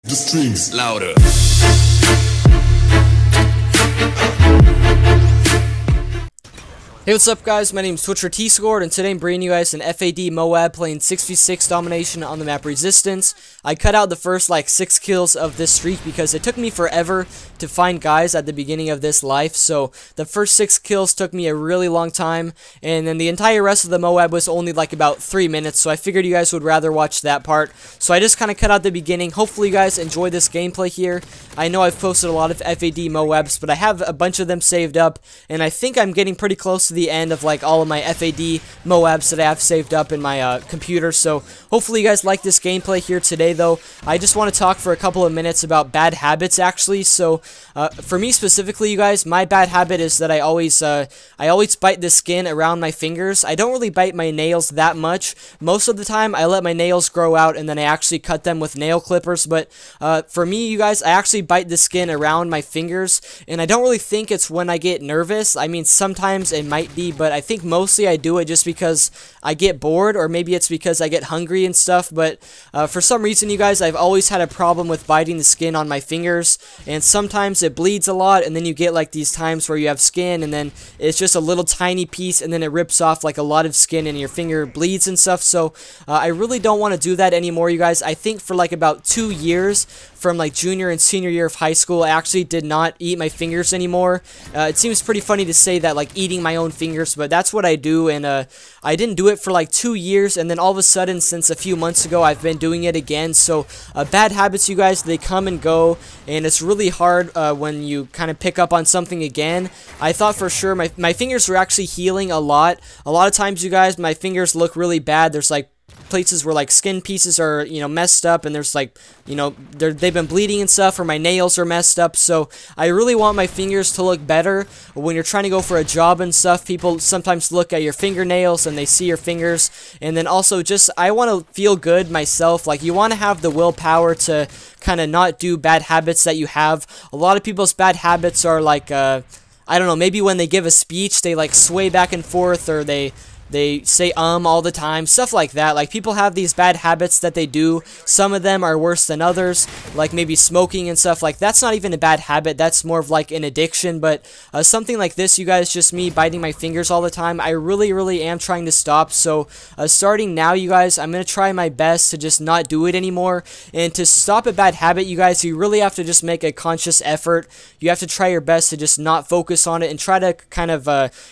The streams louder. Hey, what's up guys, my name is Twitcher T-Scored, and today I'm bringing you guys an FAD MOAB playing 6v6 domination on the map Resistance. I cut out the first like 6 kills of this streak because it took me forever to find guys at the beginning of this life, so the first 6 kills took me a really long time, and then the entire rest of the MOAB was only like about 3 minutes, so I figured you guys would rather watch that part. So I just kind of cut out the beginning. Hopefully you guys enjoy this gameplay here. I know I've posted a lot of FAD MOABs, but I have a bunch of them saved up, and I think I'm getting pretty close to the end of like all of my FAD MOABs that I have saved up in my computer. So hopefully you guys like this gameplay here today. Though I just want to talk for a couple of minutes about bad habits actually. So for me specifically, you guys, my bad habit is that I always bite the skin around my fingers. I don't really bite my nails that much. Most of the time I let my nails grow out and then I actually cut them with nail clippers, but for me, you guys, I actually bite the skin around my fingers, and I don't really think it's when I get nervous. I mean, sometimes it might be, but I think mostly I do it just because I get bored, or maybe it's because I get hungry and stuff. But for some reason, you guys, I've always had a problem with biting the skin on my fingers, and sometimes it bleeds a lot, and then you get like these times where you have skin and then it's just a little tiny piece and then it rips off like a lot of skin and your finger bleeds and stuff. So I really don't want to do that anymore, you guys. I think for like about 2 years, from like junior and senior year of high school, I actually did not eat my fingers anymore. It seems pretty funny to say that, like eating my own fingers, but that's what I do, and I didn't do it for like 2 years, and then all of a sudden, since a few months ago, I've been doing it again. So bad habits, you guys, they come and go, and it's really hard when you kind of pick up on something again. I thought for sure my fingers were actually healing a lot. A lot of times, you guys, my fingers look really bad. There's like places where like skin pieces are, you know, messed up, and there's like, you know, they've been bleeding and stuff, or my nails are messed up. So I really want my fingers to look better. When you're trying to go for a job and stuff, people sometimes look at your fingernails and they see your fingers. And then also, just I want to feel good myself. Like, you want to have the willpower to kind of not do bad habits that you have. A lot of people's bad habits are like I don't know, maybe when they give a speech they like sway back and forth, or they say all the time, stuff like that. Like, people have these bad habits that they do. Some of them are worse than others, like maybe smoking and stuff. Like, that's not even a bad habit, that's more of like an addiction. But something like this, you guys, just me biting my fingers all the time, I really am trying to stop. So starting now, you guys, I'm gonna try my best to just not do it anymore. And to stop a bad habit, you guys, you really have to just make a conscious effort. You have to try your best to just not focus on it, and try to kind of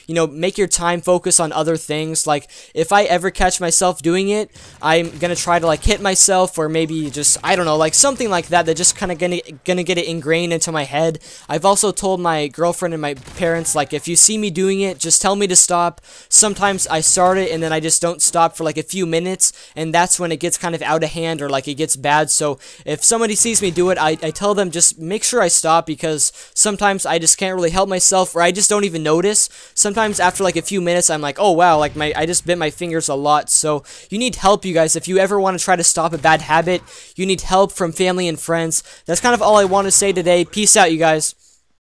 you know, make your time focus on other things. Like, if I ever catch myself doing it, I'm gonna try to like hit myself, or maybe just, I don't know, like something like that just kind of gonna get it ingrained into my head. I've also told my girlfriend and my parents, like, if you see me doing it, just tell me to stop. Sometimes I start it and then I just don't stop for like a few minutes, and that's when it gets kind of out of hand, or like it gets bad. So if somebody sees me do it, I tell them just make sure I stop, because sometimes I just can't really help myself, or I just don't even notice. Sometimes after like a few minutes, I'm like, oh wow, like I just bit my fingers a lot. So you need help, you guys. If you ever want to try to stop a bad habit, you need help from family and friends. That's kind of all I want to say today. Peace out, you guys.